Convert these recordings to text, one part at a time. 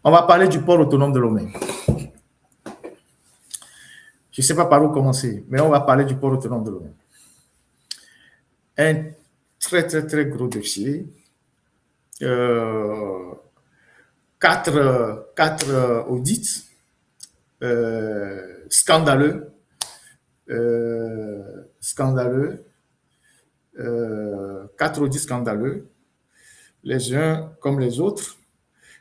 On va parler du port autonome de Lomé. Je ne sais pas par où commencer, mais on va parler du port autonome de Lomé. Un très gros dossier. Quatre audits scandaleux. Quatre audits scandaleux, les uns comme les autres.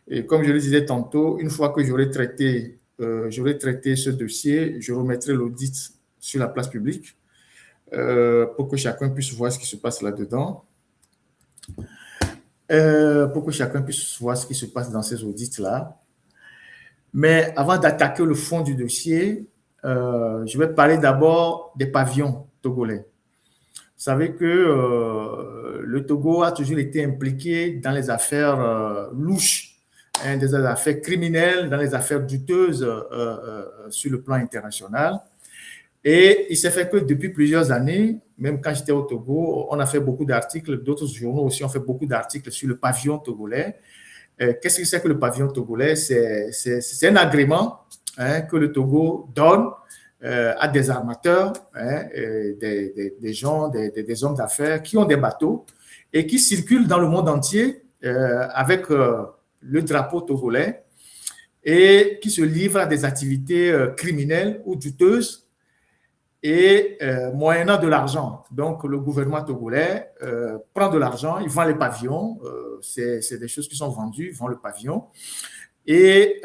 Et comme je le disais tantôt, une fois que j'aurai traité ce dossier, je remettrai l'audit sur la place publique pour que chacun puisse voir ce qui se passe là-dedans. Pour que chacun puisse voir ce qui se passe dans ces audits-là. Mais avant d'attaquer le fond du dossier, je vais parler d'abord des pavillons togolais. Vous savez que le Togo a toujours été impliqué dans les affaires louches, des affaires criminelles, dans les affaires douteuses sur le plan international. Et il s'est fait que depuis plusieurs années, même quand j'étais au Togo, on a fait beaucoup d'articles, d'autres journaux aussi ont fait beaucoup d'articles sur le pavillon togolais. Qu'est-ce que c'est que le pavillon togolais? C'est un agrément que le Togo donne à des armateurs, des gens, des hommes d'affaires qui ont des bateaux et qui circulent dans le monde entier avec le drapeau togolais et qui se livrent à des activités criminelles ou douteuses et moyennant de l'argent. Donc, le gouvernement togolais prend de l'argent, il vend les pavillons, c'est des choses qui sont vendues, il vend le pavillon. Et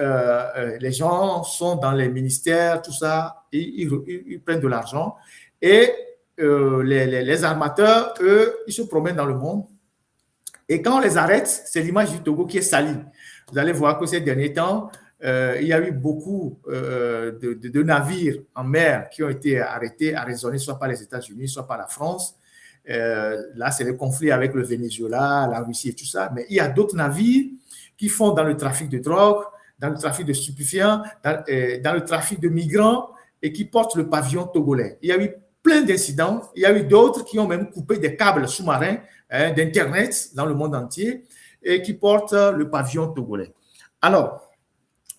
les gens sont dans les ministères, tout ça, et ils prennent de l'argent. Et les armateurs, eux, ils se promènent dans le monde. Et quand on les arrête, c'est l'image du Togo qui est salie. Vous allez voir que ces derniers temps, il y a eu beaucoup de navires en mer qui ont été arrêtés, arraisonnés, soit par les États-Unis, soit par la France. Là, c'est le conflit avec le Venezuela, la Russie et tout ça. Mais il y a d'autres navires qui font dans le trafic de drogue, dans le trafic de stupéfiants, dans le trafic de migrants et qui portent le pavillon togolais. Il y a eu plein d'incidents. Il y a eu d'autres qui ont même coupé des câbles sous-marins d'Internet dans le monde entier et qui portent le pavillon togolais. Alors,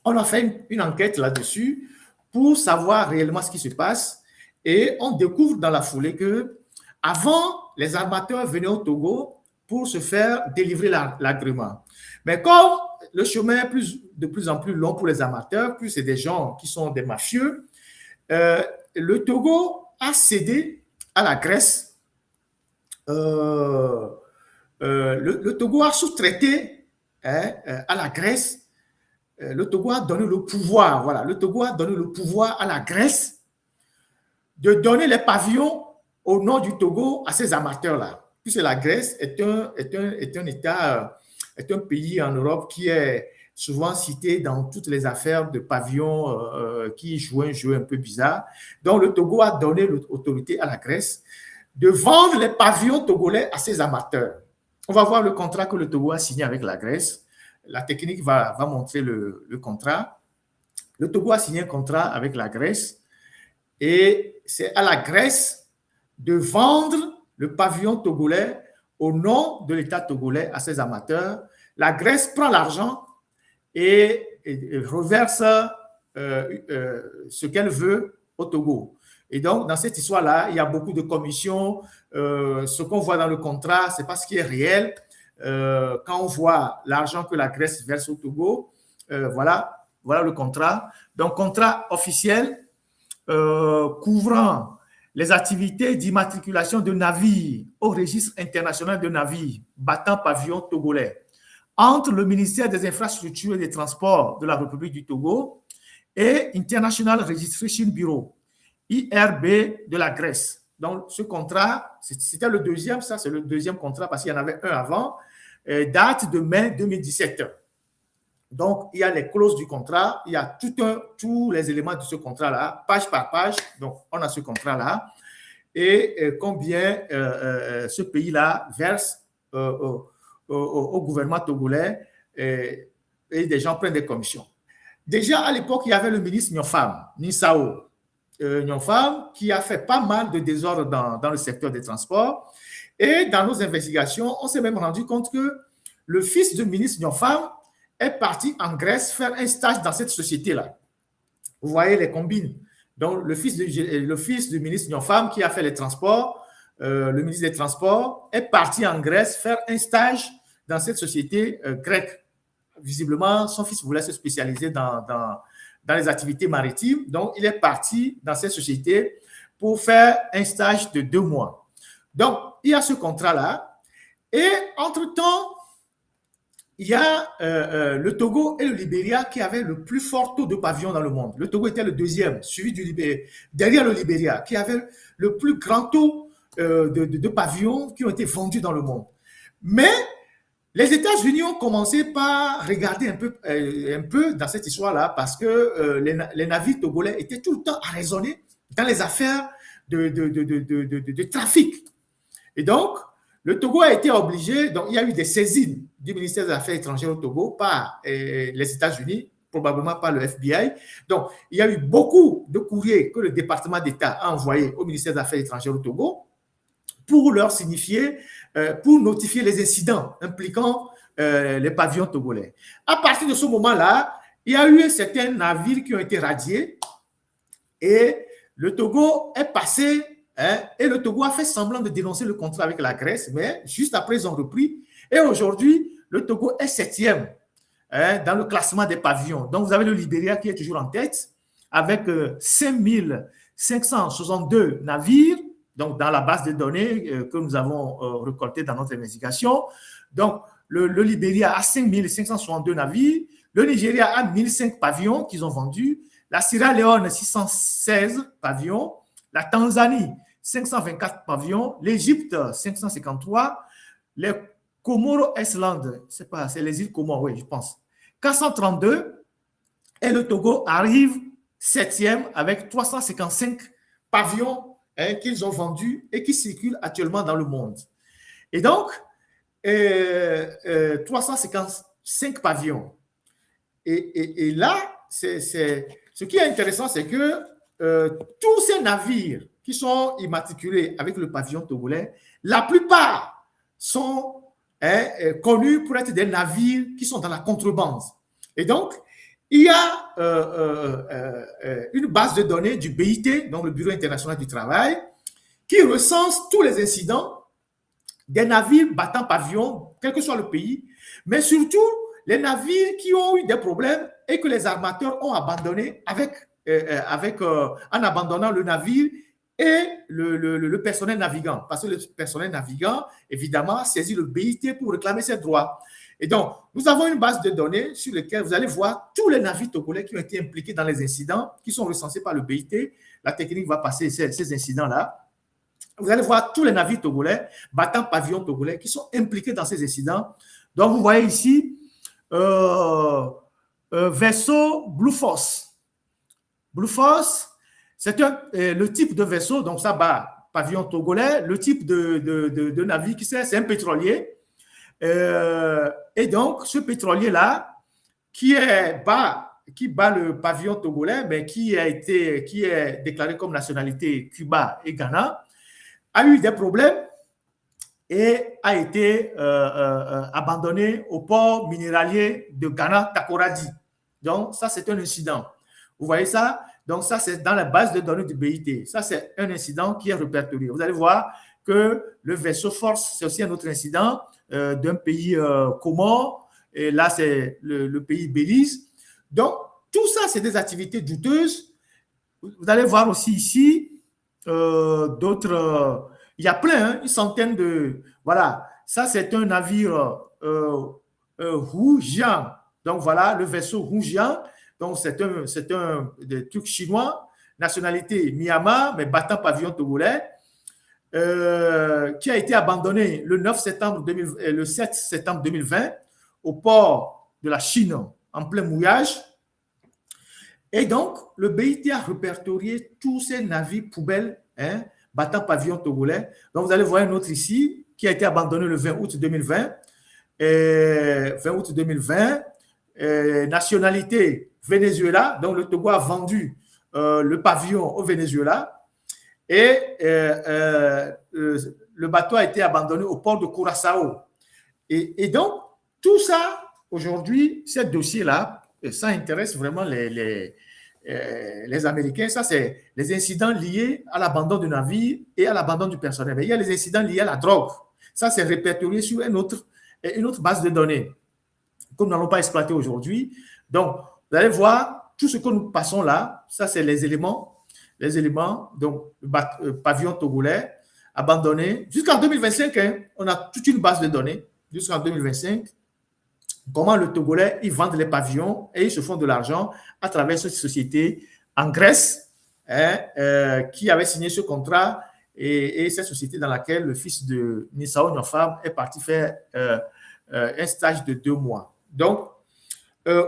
on a fait une enquête là-dessus pour savoir réellement ce qui se passe et on découvre dans la foulée que avant, les armateurs venaient au Togo pour se faire délivrer l'agrément. Mais comme le chemin est de plus en plus long pour les amateurs, plus c'est des gens qui sont des mafieux, le Togo a cédé à la Grèce. Le Togo a sous-traité à la Grèce. Le Togo a donné le pouvoir, voilà, le Togo a donné le pouvoir à la Grèce de donner les pavillons au nom du Togo à ces amateurs-là. Puisque la Grèce est un État, est un pays en Europe qui est souvent cité dans toutes les affaires de pavillons qui jouent un jeu un peu bizarre. Donc, le Togo a donné l'autorité à la Grèce de vendre les pavillons togolais à ces amateurs. On va voir le contrat que le Togo a signé avec la Grèce. La technique va montrer le contrat. Le Togo a signé un contrat avec la Grèce et c'est à la Grèce de vendre le pavillon togolais au nom de l'État togolais à ses amateurs. La Grèce prend l'argent et reverse ce qu'elle veut au Togo. Et donc, dans cette histoire-là, il y a beaucoup de commissions. Ce qu'on voit dans le contrat, ce n'est pas ce qui est réel. Quand on voit l'argent que la Grèce verse au Togo, voilà le contrat. Donc, contrat officiel couvrant les activités d'immatriculation de navires au registre international de navires battant pavillon togolais entre le ministère des Infrastructures et des Transports de la République du Togo et International Registration Bureau, IRB de la Grèce. Donc, ce contrat, c'était le deuxième, ça c'est le deuxième contrat parce qu'il y en avait un avant, date de mai 2017. Donc, il y a les clauses du contrat, il y a tous les éléments de ce contrat-là, page par page. Donc, on a ce contrat-là. Et combien ce pays-là verse au gouvernement togolais et des gens prennent des commissions. Déjà, à l'époque, il y avait le ministre Ninsao Nyonfam, qui a fait pas mal de désordre dans le secteur des transports. Et dans nos investigations, on s'est même rendu compte que le fils du ministre Nyonfam est parti en Grèce faire un stage dans cette société-là. Vous voyez les combines. Donc, le fils du ministre Nyonfam qui a fait les transports, le ministre des Transports, est parti en Grèce faire un stage dans cette société grecque. Visiblement, son fils voulait se spécialiser dans les activités maritimes. Donc, il est parti dans cette société pour faire un stage de 2 mois. Donc, il y a ce contrat-là. Et entre-temps, il y a le Togo et le Libéria qui avaient le plus fort taux de pavillons dans le monde. Le Togo était le deuxième, suivi du Libéria, derrière le Libéria, qui avait le plus grand taux de pavillons qui ont été vendus dans le monde. Mais les États-Unis ont commencé par regarder un peu dans cette histoire-là parce que les navires togolais étaient tout le temps arraisonnés dans les affaires de trafic. Et donc, le Togo a été obligé, donc il y a eu des saisines du ministère des Affaires étrangères au Togo par les États-Unis, probablement par le FBI. Donc, il y a eu beaucoup de courriers que le département d'État a envoyés au ministère des Affaires étrangères au Togo pour leur signifier, pour notifier les incidents impliquant les pavillons togolais. À partir de ce moment-là, il y a eu certains navires qui ont été radiés et le Togo est passé, et le Togo a fait semblant de dénoncer le contrat avec la Grèce, mais juste après, ils ont repris. Et aujourd'hui, le Togo est 7e dans le classement des pavillons. Donc, vous avez le Libéria qui est toujours en tête avec 5562 navires, donc dans la base de données que nous avons récoltée dans notre investigation. Donc, le Libéria a 5562 navires, le Nigeria a 1005 pavillons qu'ils ont vendus, la Sierra Leone 616 pavillons, la Tanzanie 524 pavillons, l'Égypte 553, les Comoro Island, c'est les îles Comores, oui, je pense, 432, et le Togo arrive 7e avec 355 pavillons qu'ils ont vendus et qui circulent actuellement dans le monde. Et donc, 355 pavillons. Et là, ce qui est intéressant, c'est que tous ces navires qui sont immatriculés avec le pavillon togolais, la plupart sont connus pour être des navires qui sont dans la contrebande. Et donc, il y a une base de données du BIT, donc le Bureau international du travail, qui recense tous les incidents des navires battant pavillon, quel que soit le pays, mais surtout les navires qui ont eu des problèmes et que les armateurs ont abandonnés en abandonnant le navire et le personnel navigant. Parce que le personnel navigant, évidemment, saisit le BIT pour réclamer ses droits. Et donc, nous avons une base de données sur laquelle vous allez voir tous les navires togolais qui ont été impliqués dans les incidents, qui sont recensés par le BIT. La technique va passer ces incidents-là. Vous allez voir tous les navires togolais, battant pavillon togolais, qui sont impliqués dans ces incidents. Donc, vous voyez ici, vaisseau Blue Force. Blue Force, c'est le type de vaisseau, donc ça bat pavillon togolais. Le type de navire, c'est un pétrolier. Et donc, ce pétrolier-là, qui bat le pavillon togolais, mais qui est déclaré comme nationalité Cuba et Ghana, a eu des problèmes et a été abandonné au port minéralier de Ghana, Takoradi. Donc, ça, c'est un incident. Vous voyez ça? Donc, ça, c'est dans la base de données du BIT. Ça, c'est un incident qui est répertorié. Vous allez voir que le vaisseau Force, c'est aussi un autre incident d'un pays Comores. Et là, c'est le pays Belize. Donc, tout ça, c'est des activités douteuses. Vous allez voir aussi ici d'autres. Il y a plein, une centaine de. Voilà, ça, c'est un navire Rougian. Donc, voilà, le vaisseau Rougian. Donc, c'est un truc chinois, nationalité Myanmar, mais battant pavillon togolais, qui a été abandonné le 7 septembre 2020 au port de la Chine en plein mouillage. Et donc, le BIT a répertorié tous ces navires poubelles battant pavillon togolais. Donc, vous allez voir un autre ici qui a été abandonné le 20 août 2020. 20 août 2020, nationalité Venezuela. Donc, le Togo a vendu le pavillon au Venezuela. Et le bateau a été abandonné au port de Curaçao. Et donc, tout ça, aujourd'hui, ces dossiers-là, ça intéresse vraiment les Américains. Ça, c'est les incidents liés à l'abandon du navire et à l'abandon du personnel. Mais il y a les incidents liés à la drogue. Ça, c'est répertorié sur une autre base de données que nous n'allons pas exploiter aujourd'hui. Donc, vous allez voir, tout ce que nous passons là, ça, c'est les éléments, donc, pavillon togolais abandonné. Jusqu'en 2025, hein, on a toute une base de données. Jusqu'en 2025, comment le Togolais, ils vendent les pavillons et ils se font de l'argent à travers cette société en Grèce, hein, qui avait signé ce contrat, et cette société dans laquelle le fils de Nissao Nyofam est parti faire un stage de 2 mois. Donc,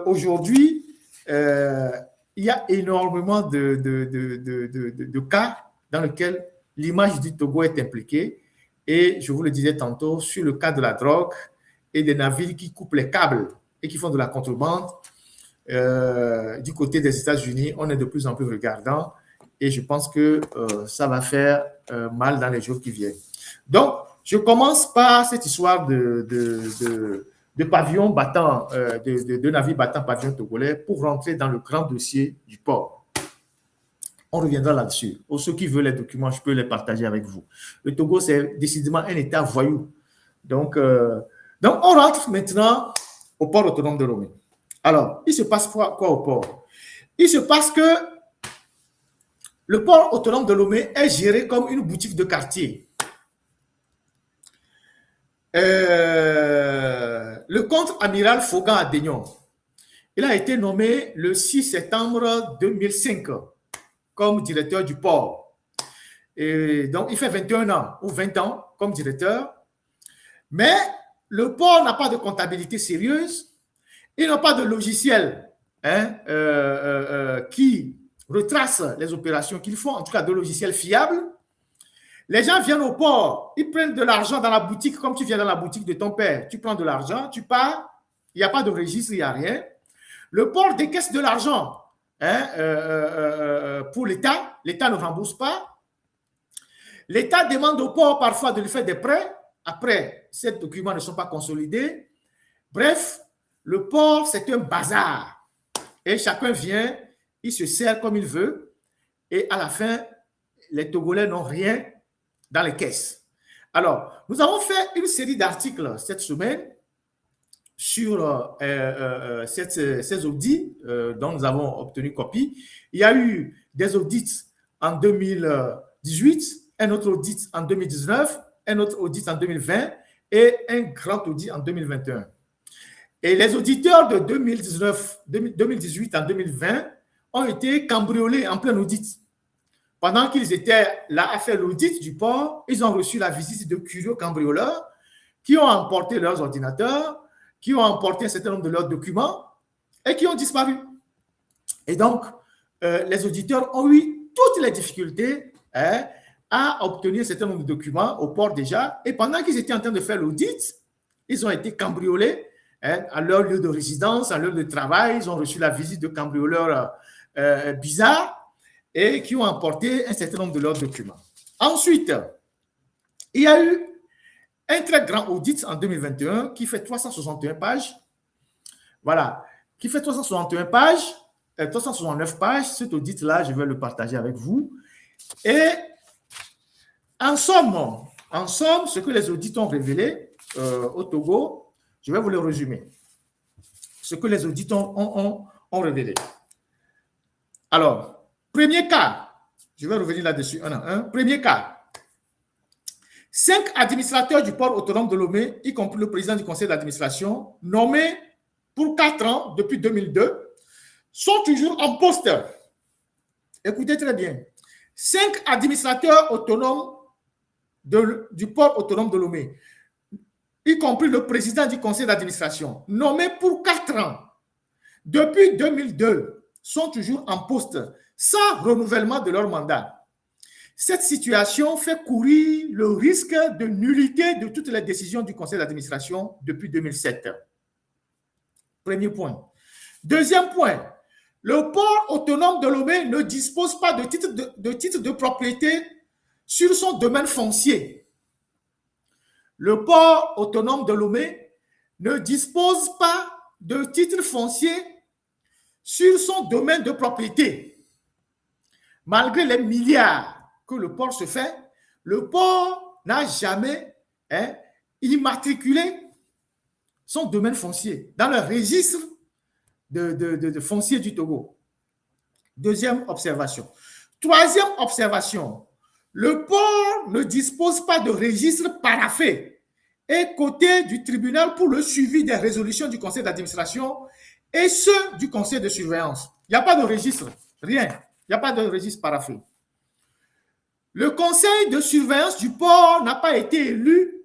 aujourd'hui, il y a énormément de cas dans lesquels l'image du Togo est impliquée. Et je vous le disais tantôt, sur le cas de la drogue et des navires qui coupent les câbles et qui font de la contrebande, du côté des États-Unis, on est de plus en plus regardant, et je pense que ça va faire mal dans les jours qui viennent. Donc, je commence par cette histoire de pavillon battant, de navires battant pavillon togolais, pour rentrer dans le grand dossier du port. On reviendra là-dessus. Pour ceux qui veulent les documents, je peux les partager avec vous. Le Togo, c'est décidément un État voyou. Donc, on rentre maintenant au port autonome de Lomé. Alors, il se passe quoi au port? Il se passe que le port autonome de Lomé est géré comme une boutique de quartier. Le contre-amiral Fogan Adegnon, il a été nommé le 6 septembre 2005 comme directeur du port. Et donc, il fait 21 ans ou 20 ans comme directeur. Mais le port n'a pas de comptabilité sérieuse. Il n'a pas de logiciel, hein, qui retrace les opérations qu'ils font, en tout cas de logiciel fiable. Les gens viennent au port, ils prennent de l'argent dans la boutique, comme tu viens dans la boutique de ton père. Tu prends de l'argent, tu pars, il n'y a pas de registre, il n'y a rien. Le port décaisse de l'argent, hein, pour l'État. L'État ne rembourse pas. L'État demande au port parfois de lui faire des prêts. Après, ces documents ne sont pas consolidés. Bref, le port, c'est un bazar. Et chacun vient, il se sert comme il veut. Et à la fin, les Togolais n'ont rien dans les caisses. Alors, nous avons fait une série d'articles cette semaine sur ces audits dont nous avons obtenu copie. Il y a eu des audits en 2018, un autre audit en 2019, un autre audit en 2020 et un grand audit en 2021. Et les auditeurs de 2018 en 2020 ont été cambriolés en plein audit. Pendant qu'ils étaient là à faire l'audit du port, ils ont reçu la visite de curieux cambrioleurs qui ont emporté leurs ordinateurs, qui ont emporté un certain nombre de leurs documents et qui ont disparu. Et donc, les auditeurs ont eu toutes les difficultés à obtenir un certain nombre de documents au port déjà. Et pendant qu'ils étaient en train de faire l'audit, ils ont été cambriolés à leur lieu de résidence, à leur lieu de travail. Ils ont reçu la visite de cambrioleurs bizarres et qui ont emporté un certain nombre de leurs documents. Ensuite, il y a eu un très grand audit en 2021 qui fait 361 pages. Voilà, qui fait 361 pages, 369 pages. Cet audit-là, je vais le partager avec vous. Et en somme, ce que les audits ont révélé au Togo, je vais vous le résumer. Ce que les audits ont révélé. Alors, premier cas, je vais revenir là-dessus un à un. Premier cas, 5 administrateurs du port autonome de Lomé, y compris le président du conseil d'administration, nommés pour 4 ans depuis 2002, sont toujours en poste. Écoutez très bien. 5 administrateurs autonomes du port autonome de Lomé, y compris le président du conseil d'administration, nommés pour 4 ans depuis 2002, sont toujours en poste sans renouvellement de leur mandat. Cette situation fait courir le risque de nullité de toutes les décisions du conseil d'administration depuis 2007. Premier point. Deuxième point, le port autonome de Lomé ne dispose pas de titre de propriété sur son domaine foncier. Le port autonome de Lomé ne dispose pas de titres fonciers sur son domaine de propriété. Malgré les milliards que le port se fait, le port n'a jamais immatriculé son domaine foncier dans le registre de foncier du Togo. Deuxième observation. Troisième observation. Le port ne dispose pas de registre paraphé et coté du tribunal pour le suivi des résolutions du conseil d'administration et ceux du conseil de surveillance. Il n'y a pas de registre, rien. Il n'y a pas de registre paraphé. Le conseil de surveillance du port n'a pas été élu.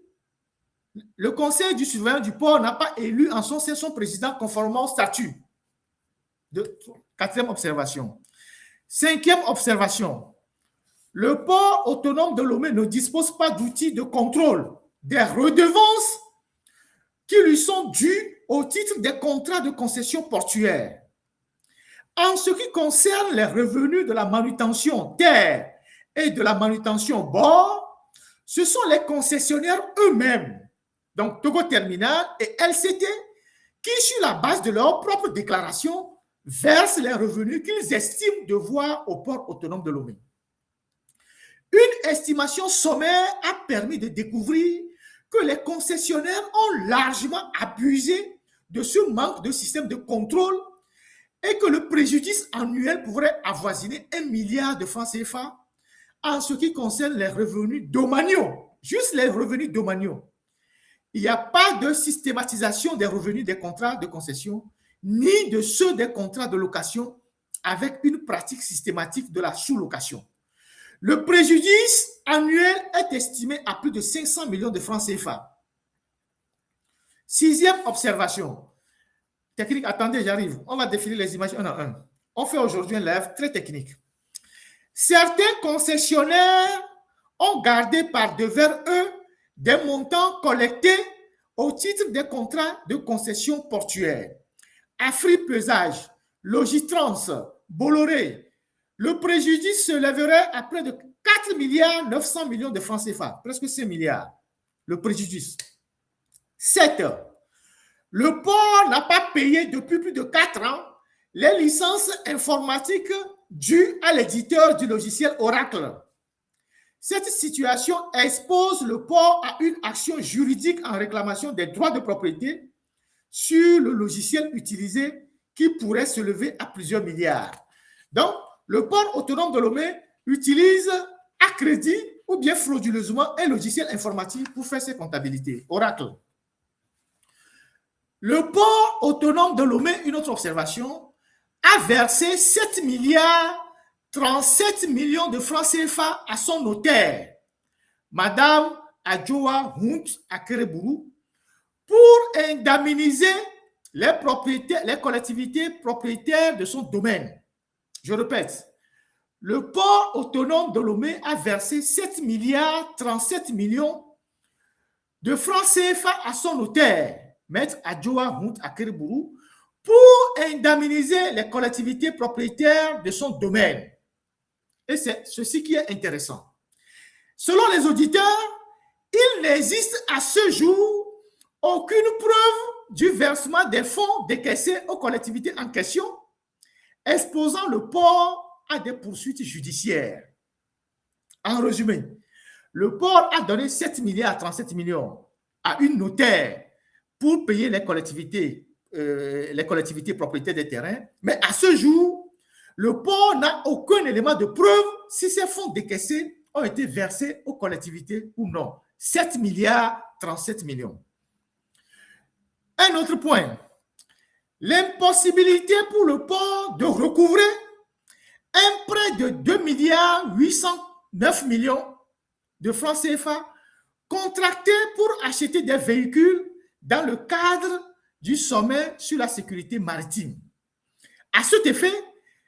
Le conseil de surveillance du port n'a pas élu en son sein son président conformément au statut. Quatrième observation. Cinquième observation. Le port autonome de Lomé ne dispose pas d'outils de contrôle des redevances qui lui sont dues au titre des contrats de concession portuaire. En ce qui concerne les revenus de la manutention terre et de la manutention bord, ce sont les concessionnaires eux-mêmes, donc Togo Terminal et LCT, qui, sur la base de leur propre déclaration, versent les revenus qu'ils estiment devoir au port autonome de Lomé. Une estimation sommaire a permis de découvrir que les concessionnaires ont largement abusé de ce manque de système de contrôle et que le préjudice annuel pourrait avoisiner 1 milliard de francs CFA en ce qui concerne les revenus domaniaux, juste les revenus domaniaux. Il n'y a pas de systématisation des revenus des contrats de concession ni de ceux des contrats de location avec une pratique systématique de la sous-location. Le préjudice annuel est estimé à plus de 500 millions de francs CFA. Sixième observation. Technique, attendez, j'arrive. On va définir les images un à un. On fait aujourd'hui un live très technique. Certains concessionnaires ont gardé par devers eux des montants collectés au titre des contrats de concession portuaire. Afripesage, Logitrans, Bolloré. Le préjudice se lèverait à près de 4 milliards 900 millions de francs CFA, presque 5 milliards. Le préjudice. 7. Le port n'a pas payé depuis plus de 4 ans les licences informatiques dues à l'éditeur du logiciel Oracle. Cette situation expose le port à une action juridique en réclamation des droits de propriété sur le logiciel utilisé qui pourrait se lever à plusieurs milliards. Donc, le port autonome de Lomé utilise à crédit ou bien frauduleusement un logiciel informatique pour faire ses comptabilités. Oracle. Le port autonome de Lomé, une autre observation, a versé 7 milliards 37 millions de francs CFA à son notaire, Madame Adjoa Hunt Akereburu, pour indemniser les collectivités propriétaires de son domaine. Je répète, le port autonome de Lomé a versé 7 milliards 37 millions de francs CFA à son notaire, Maître Adjoa Hunt Akereburu, pour indemniser les collectivités propriétaires de son domaine. Et c'est ceci qui est intéressant. Selon les auditeurs, il n'existe à ce jour aucune preuve du versement des fonds décaissés aux collectivités en question, exposant le port à des poursuites judiciaires. En résumé, le port a donné 7 milliards 37 millions à une notaire pour payer les collectivités propriétaires des terrains, mais à ce jour, le port n'a aucun élément de preuve si ces fonds décaissés ont été versés aux collectivités ou non. 7 milliards 37 millions. Un autre point, l'impossibilité pour le port de recouvrer un prêt de 2 milliards 809 millions de francs CFA contracté pour acheter des véhicules dans le cadre du sommet sur la sécurité maritime. À cet effet,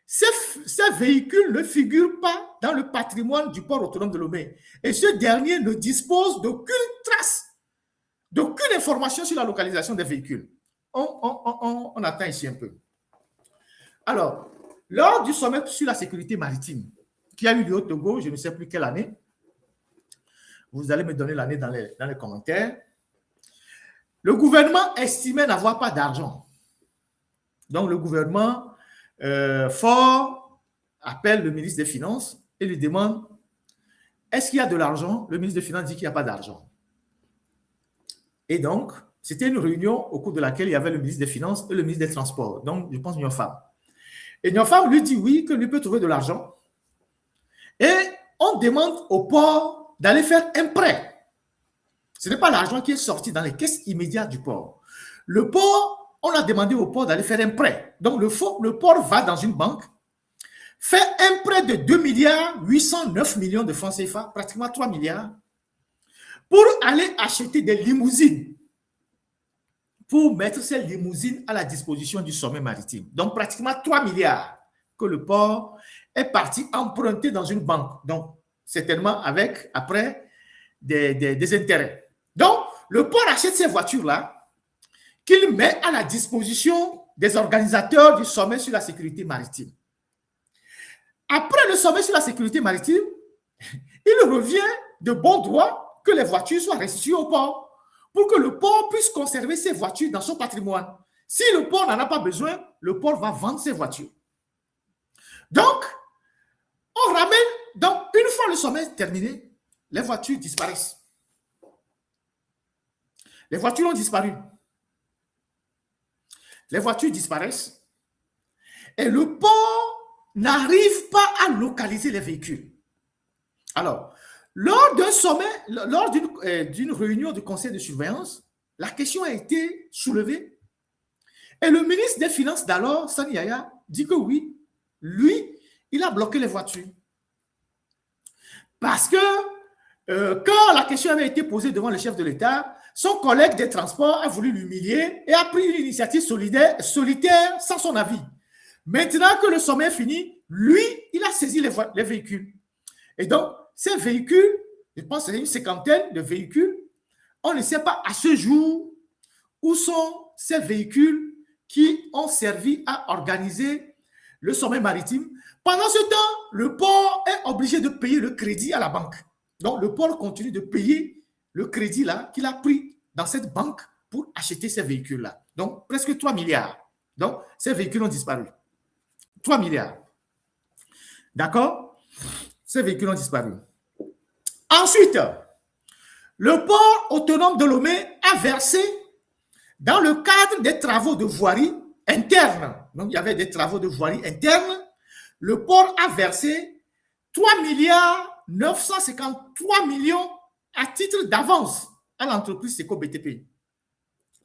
ces véhicules ne figurent pas dans le patrimoine du port autonome de Lomé et ce dernier ne dispose d'aucune trace, d'aucune information sur la localisation des véhicules. On attend ici un peu. Alors, lors du sommet sur la sécurité maritime qui a eu lieu au Togo, je ne sais plus quelle année, vous allez me donner l'année dans les commentaires, le gouvernement estimait n'avoir pas d'argent. Donc, le gouvernement fort appelle le ministre des Finances et lui demande est-ce qu'il y a de l'argent? Le ministre des Finances dit qu'il n'y a pas d'argent. Et donc, c'était une réunion au cours de laquelle il y avait le ministre des Finances et le ministre des Transports. Donc, je pense Nyofam. Et Nyofam lui dit oui, que lui peut trouver de l'argent. Et on demande au port d'aller faire un prêt. Ce n'est pas l'argent qui est sorti dans les caisses immédiates du port. Le port, on a demandé au port d'aller faire un prêt. Donc, le port va dans une banque, fait un prêt de 2 milliards 809 millions de francs CFA, pratiquement 3 milliards, pour aller acheter des limousines, pour mettre ces limousines à la disposition du sommet maritime. Donc, pratiquement 3 milliards que le port est parti emprunter dans une banque. Donc, certainement avec, après, des intérêts. Donc, le port achète ces voitures-là qu'il met à la disposition des organisateurs du sommet sur la sécurité maritime. Après le sommet sur la sécurité maritime, il revient de bon droit que les voitures soient restituées au port pour que le port puisse conserver ses voitures dans son patrimoine. Si le port n'en a pas besoin, le port va vendre ses voitures. Donc, on ramène, donc une fois le sommet terminé, les voitures disparaissent. Les voitures ont disparu. Les voitures disparaissent et le port n'arrive pas à localiser les véhicules. Alors, lors d'un sommet, lors d'une réunion du conseil de surveillance, la question a été soulevée et le ministre des Finances d'alors, Sani Yaya, dit que oui, lui, il a bloqué les voitures. Parce que quand la question avait été posée devant le chef de l'État, son collègue des transports a voulu l'humilier et a pris une initiative solitaire sans son avis. Maintenant que le sommet est fini, lui, il a saisi les véhicules. Et donc, ces véhicules, je pense que c'est une cinquantaine de véhicules, on ne sait pas à ce jour où sont ces véhicules qui ont servi à organiser le sommet maritime. Pendant ce temps, le port est obligé de payer le crédit à la banque. Donc, le port continue de payer le crédit là qu'il a pris dans cette banque pour acheter ces véhicules-là. Donc, presque 3 milliards. Donc, ces véhicules ont disparu. 3 milliards. D'accord? Ces véhicules ont disparu. Ensuite, le port autonome de Lomé a versé, dans le cadre des travaux de voirie interne, donc il y avait des travaux de voirie interne, le port a versé 3 milliards 953 millions à titre d'avance à l'entreprise Seco BTP.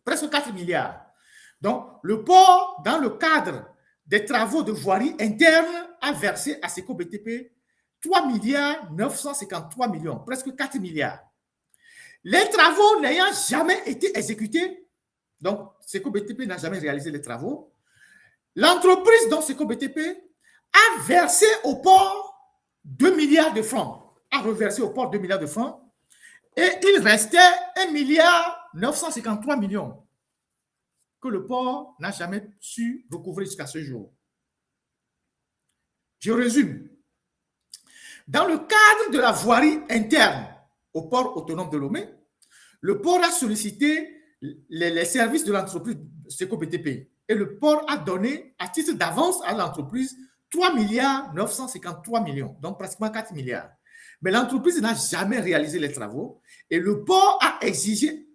Presque 4 milliards. Donc, le port, dans le cadre des travaux de voirie interne, a versé à Seco BTP 3 milliards 953 millions, presque 4 milliards. Les travaux n'ayant jamais été exécutés, donc Seco BTP n'a jamais réalisé les travaux, l'entreprise, donc Seco BTP, a versé au port 2 milliards de francs, a reversé au port 2 milliards de francs, et il restait 1 milliard 953 millions que le port n'a jamais su recouvrer jusqu'à ce jour. Je résume. Dans le cadre de la voirie interne au port autonome de Lomé, le port a sollicité les services de l'entreprise Seco BTP et le port a donné à titre d'avance à l'entreprise 3 milliards 953 millions, donc pratiquement 4 milliards. Mais l'entreprise n'a jamais réalisé les travaux et le port a exigé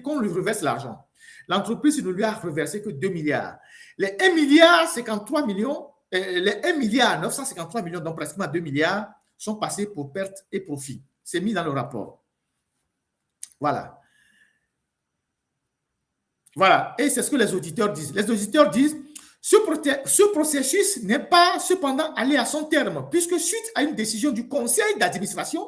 qu'on lui reverse l'argent. L'entreprise ne lui a reversé que 2 milliards. Les 1 milliard 53 millions, les 1 milliard 953 millions, donc pratiquement 2 milliards, sont passés pour pertes et profits. C'est mis dans le rapport. Voilà. Voilà. Et c'est ce que les auditeurs disent. Les auditeurs disent ce processus n'est pas cependant allé à son terme, puisque suite à une décision du conseil d'administration,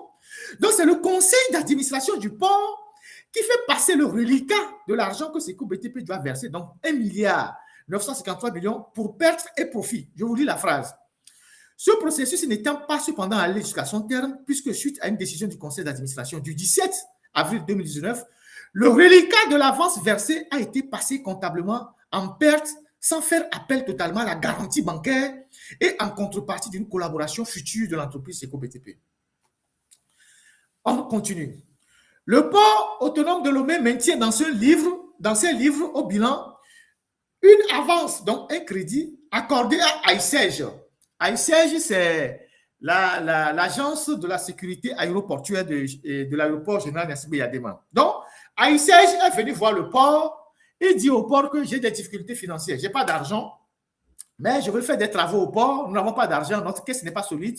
donc c'est le conseil d'administration du port qui fait passer le reliquat de l'argent que Seco BTP doit verser, donc 1 milliard 953 millions pour pertes et profits. Je vous lis la phrase. Ce processus n'étant pas cependant allé jusqu'à son terme, puisque suite à une décision du conseil d'administration du 17 avril 2019, le reliquat de l'avance versée a été passé comptablement en perte sans faire appel totalement à la garantie bancaire et en contrepartie d'une collaboration future de l'entreprise Seco BTP. On continue. Le port autonome de Lomé maintient dans ses livres au bilan une avance, donc un crédit accordé à AICEG. AICEG, c'est l'agence de la sécurité aéroportuaire de l'aéroport général Gnassingbé Yadema. Donc, AICEG est venu voir le port et dit au port que j'ai des difficultés financières, je n'ai pas d'argent, mais je veux faire des travaux au port, nous n'avons pas d'argent, notre caisse n'est pas solide.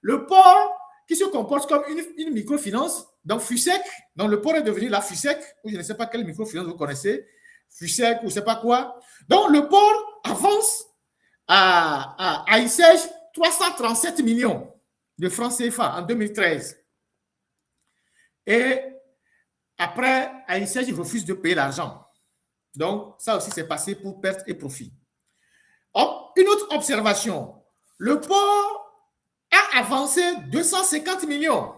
Le port, qui se comporte comme une microfinance, donc FUSEC, donc le port est devenu la FUSEC, ou je ne sais pas quelle microfinance vous connaissez, FUSEC ou je ne sais pas quoi. Donc le port avance à AICEG 337 millions de francs CFA en 2013. Et après, AICEG refuse de payer l'argent. Donc, ça aussi, c'est passé pour perte et profit. Une autre observation, le port a avancé 250 millions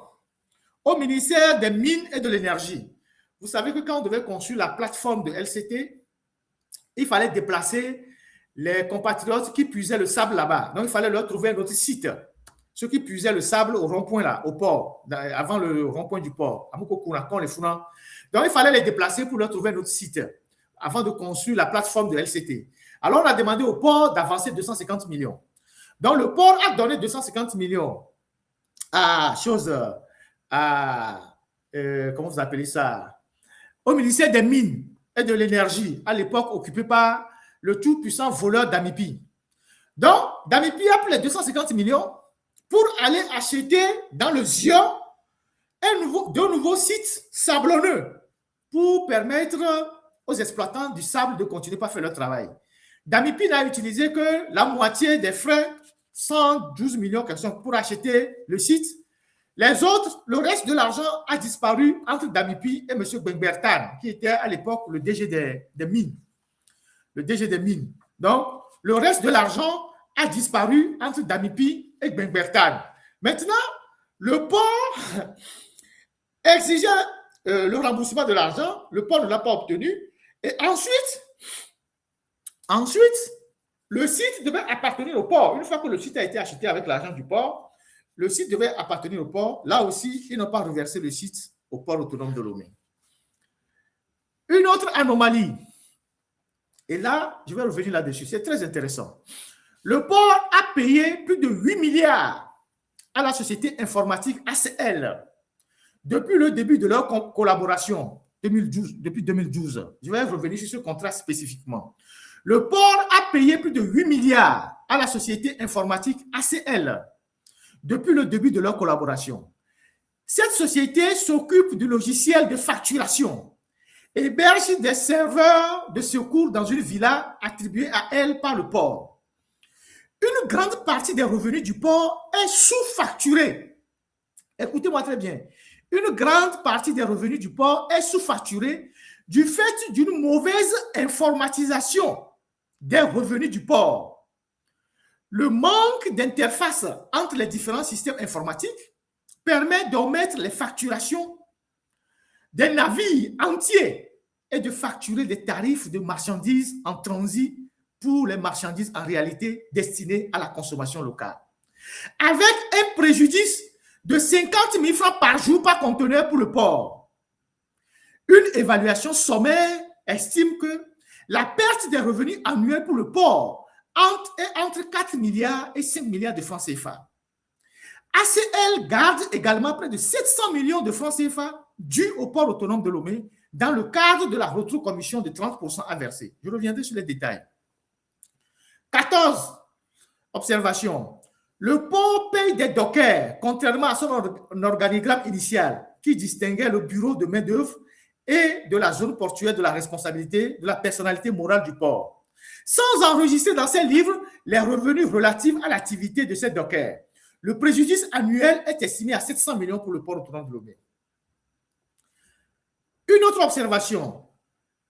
au ministère des Mines et de l'Énergie. Vous savez que quand on devait construire la plateforme de LCT, il fallait déplacer les compatriotes qui puisaient le sable là-bas. Donc, il fallait leur trouver un autre site. Ceux qui puisaient le sable au rond-point là, au port, avant le rond-point du port, à Moukokounakon, les Founans. Donc, il fallait les déplacer pour leur trouver un autre site avant de construire la plateforme de LCT. Alors, on a demandé au port d'avancer 250 millions. Donc, le port a donné 250 millions à comment vous appelez ça, au ministère des Mines et de l'Énergie, à l'époque occupé par le tout-puissant voleur Damipi. Donc, Damipi a pris les 250 millions pour aller acheter dans le Zion de nouveaux sites sablonneux pour permettre aux exploitants du sable de continuer à faire leur travail. Damipi n'a utilisé que la moitié des frais, 112 millions pour acheter le site. Les autres, le reste de l'argent a disparu entre Damipi et M. Bengbertan, qui était à l'époque le DG des mines. Le DG des mines. Donc, le reste de l'argent a disparu entre Damipi et Bengbertan. Maintenant, le port exigeait le remboursement de l'argent. Le port ne l'a pas obtenu. Et ensuite, le site devait appartenir au port. Une fois que le site a été acheté avec l'argent du port, le site devait appartenir au port. Là aussi, ils n'ont pas reversé le site au port autonome de Lomé. Une autre anomalie, et là, je vais revenir là-dessus, c'est très intéressant. Le port a payé plus de 8 milliards à la société informatique ACL depuis le début de leur collaboration, depuis 2012. Je vais revenir sur ce contrat spécifiquement. Le port a payé plus de 8 milliards à la société informatique ACL depuis le début de leur collaboration. Cette société s'occupe du logiciel de facturation, héberge des serveurs de secours dans une villa attribuée à elle par le port. Une grande partie des revenus du port est sous-facturée. Écoutez-moi très bien. Une grande partie des revenus du port est sous-facturée du fait d'une mauvaise informatisation des revenus du port. Le manque d'interface entre les différents systèmes informatiques permet d'omettre les facturations des navires entiers et de facturer des tarifs de marchandises en transit pour les marchandises en réalité destinées à la consommation locale. Avec un préjudice de 50 000 francs par jour par conteneur pour le port. Une évaluation sommaire estime que la perte des revenus annuels pour le port est entre 4 milliards et 5 milliards de francs CFA. ACL garde également près de 700 millions de francs CFA dus au port autonome de Lomé dans le cadre de la rétrocommission de 30% à verser. Je reviendrai sur les détails. 14. Observation. Le port paye des dockers, contrairement à son organigramme initial qui distinguait le bureau de main-d'œuvre et de la zone portuaire de la responsabilité de la personnalité morale du port, sans enregistrer dans ses livres les revenus relatifs à l'activité de ces dockers. Le préjudice annuel est estimé à 700 millions pour le port autonome de Lomé. Une autre observation.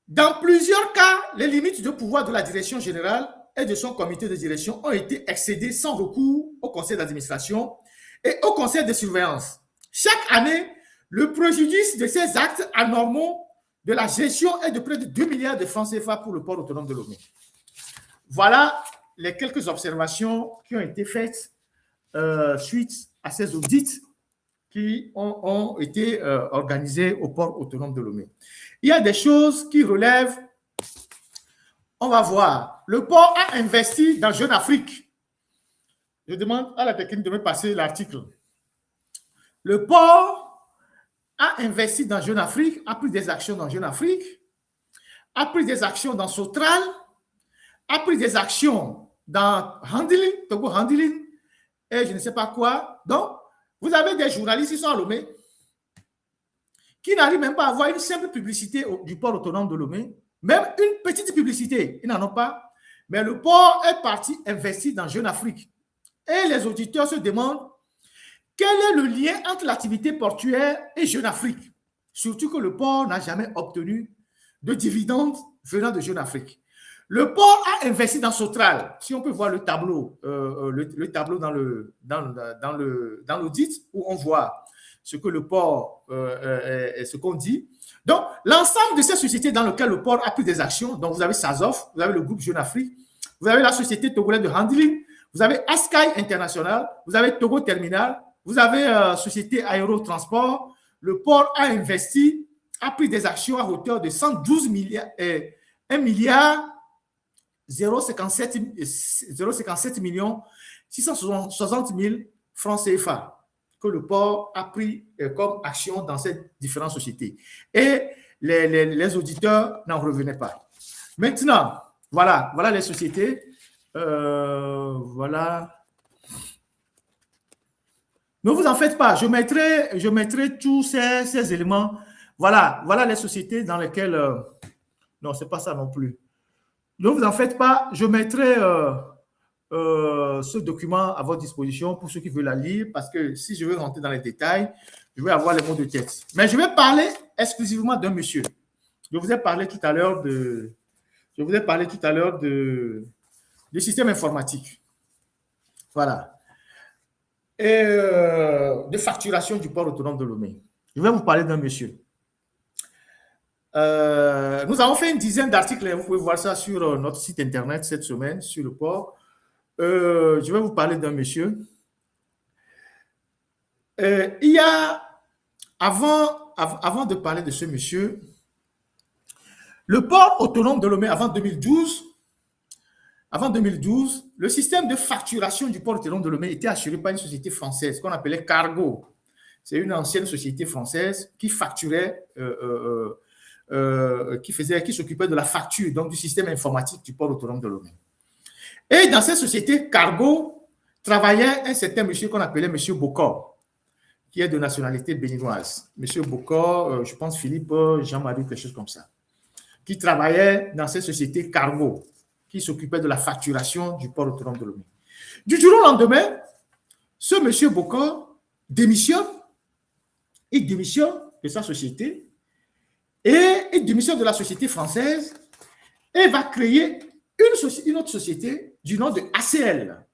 Dans plusieurs cas, les limites de pouvoir de la direction générale et de son comité de direction ont été excédées sans recours au conseil d'administration et au conseil de surveillance. Chaque année, le préjudice de ces actes anormaux de la gestion est de près de 2 milliards de francs CFA pour le port autonome de Lomé. Voilà les quelques observations qui ont été faites suite à ces audits qui ont été organisés au port autonome de Lomé. Il y a des choses qui relèvent on va voir. Le port a investi dans Jeune Afrique. Je demande à la technique de me passer l'article. Le port a investi dans Jeune Afrique, a pris des actions dans Jeune Afrique, a pris des actions dans Sotral, a pris des actions dans Handling, Togo Handling, et je ne sais pas quoi. Donc, vous avez des journalistes qui sont à Lomé, qui n'arrivent même pas à avoir une simple publicité du port autonome de Lomé, même une petite publicité, ils n'en ont pas. Mais le port est parti investir dans Jeune Afrique. Et les auditeurs se demandent quel est le lien entre l'activité portuaire et Jeune Afrique. Surtout que le port n'a jamais obtenu de dividendes venant de Jeune Afrique. Le port a investi dans Sotral. Si on peut voir le tableau, le tableau dans l'audit où on voit ce que le port, ce qu'on dit. Donc, l'ensemble de ces sociétés dans lesquelles le port a pris des actions, donc vous avez Sazof, vous avez le groupe Jeune Afrique, vous avez la société togolaise de handling, vous avez Askai International, vous avez Togo Terminal, vous avez Société Aérotransport. Le port a investi, a pris des actions à hauteur de 112 milliards, 1 milliard 0,57 millions 660 000 francs CFA que le port a pris comme action dans ces différentes sociétés. Et les auditeurs n'en revenaient pas. Maintenant, voilà les sociétés. Voilà. Ne vous en faites pas, je mettrai tous ces éléments. Voilà les sociétés dans lesquelles... non, ce n'est pas ça non plus. Ne vous en faites pas, je mettrai ce document à votre disposition pour ceux qui veulent la lire, parce que si je veux rentrer dans les détails, je vais avoir les mots de tête. Mais je vais parler exclusivement d'un monsieur. Je vous ai parlé tout à l'heure du système informatique. Voilà. Et de facturation du port autonome de Lomé. Je vais vous parler d'un monsieur. Nous avons fait une dizaine d'articles, vous pouvez voir ça sur notre site internet cette semaine, sur le port. Je vais vous parler d'un monsieur. Il y a, avant de parler de ce monsieur, le port autonome de Lomé, avant 2012, le système de facturation du port autonome de Lomé était assuré par une société française qu'on appelait Cargo. C'est une ancienne société française qui facturait, qui s'occupait de la facture, donc du système informatique du port autonome de Lomé. Et dans cette société Cargo travaillait un certain monsieur qu'on appelait monsieur Bokor, qui est de nationalité béninoise. Monsieur Bokor, je pense Philippe Jean-Marie, quelque chose comme ça, qui travaillait dans cette société Cargo, qui s'occupait de la facturation du port autonome de Lomé. Du jour au lendemain, ce monsieur Bokor démissionne, il démissionne de sa société et il démissionne de la société française et va créer une autre société du nom de ACL.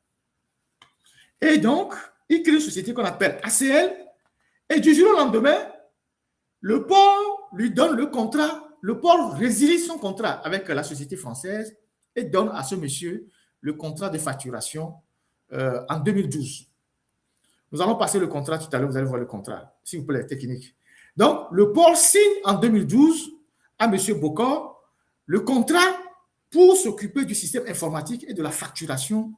Et donc, il crée une société qu'on appelle ACL et du jour au lendemain, le port lui donne le contrat, le port résilie son contrat avec la société française et donne à ce monsieur le contrat de facturation en 2012. Nous allons passer le contrat tout à l'heure, vous allez voir le contrat, s'il vous plaît, technique. Donc, le port signe en 2012 à M. Bokor le contrat pour s'occuper du système informatique et de la facturation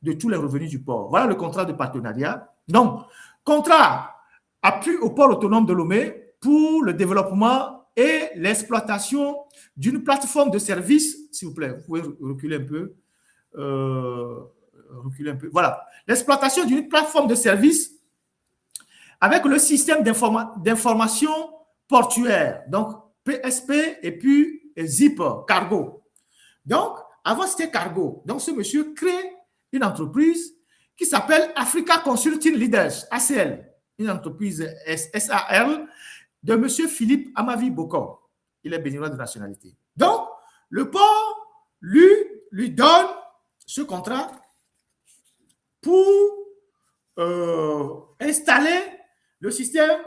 de tous les revenus du port. Voilà le contrat de partenariat. Donc, contrat appui au port autonome de Lomé pour le développement et l'exploitation d'une plateforme de services, s'il vous plaît, vous pouvez reculer un peu. Voilà, l'exploitation d'une plateforme de services avec le système d'information portuaire, donc PSP et puis ZIP, Cargo. Donc, avant c'était Cargo. Donc, ce monsieur crée une entreprise qui s'appelle Africa Consulting Leaders, ACL, une entreprise SAL de monsieur Philippe Amavi Bokor. Il est béninois de nationalité. Donc, le port lui donne ce contrat pour installer le système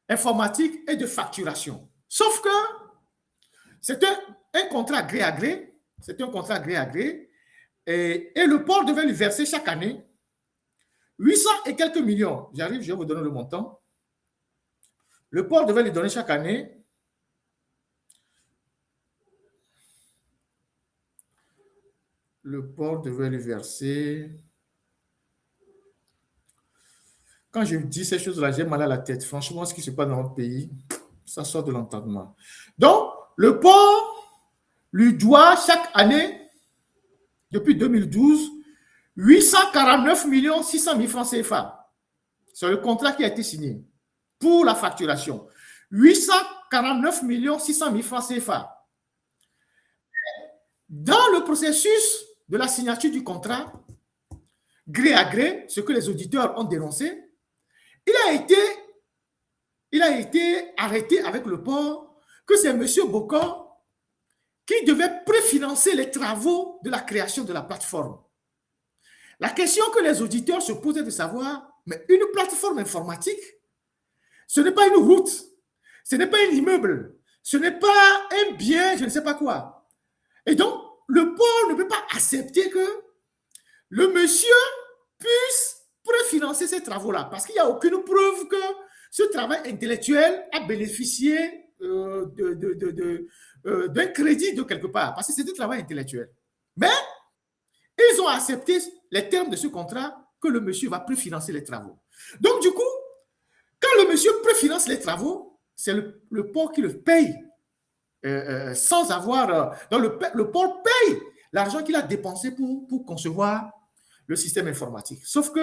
informatique et de facturation. Sauf que c'était un contrat gré à gré, et le port devait lui verser chaque année 800 et quelques millions. J'arrive, je vais vous donner le montant. Le port devait lui donner chaque année le port devait lui verser. Quand je dis ces choses-là, j'ai mal à la tête. Franchement, ce qui se passe dans notre pays, ça sort de l'entendement. Donc, le port lui doit chaque année, depuis 2012, 849 600 000 francs CFA. C'est le contrat qui a été signé pour la facturation. 849 600 000 francs CFA. Dans le processus de la signature du contrat, gré à gré, ce que les auditeurs ont dénoncé, il a été arrêté avec le port que c'est M. Bokor qui devait préfinancer les travaux de la création de la plateforme. La question que les auditeurs se posaient de savoir, mais une plateforme informatique, ce n'est pas une route, ce n'est pas un immeuble, ce n'est pas un bien, je ne sais pas quoi. Et donc, le port ne peut pas accepter que le monsieur puisse préfinancer ces travaux-là, parce qu'il n'y a aucune preuve que ce travail intellectuel a bénéficié d'un crédit de quelque part, parce que c'est un travail intellectuel. Mais ils ont accepté les termes de ce contrat que le monsieur va préfinancer les travaux. Donc, du coup, quand le monsieur préfinance les travaux, c'est le port qui le paye sans avoir... donc, le port paye l'argent qu'il a dépensé pour concevoir le système informatique. Sauf que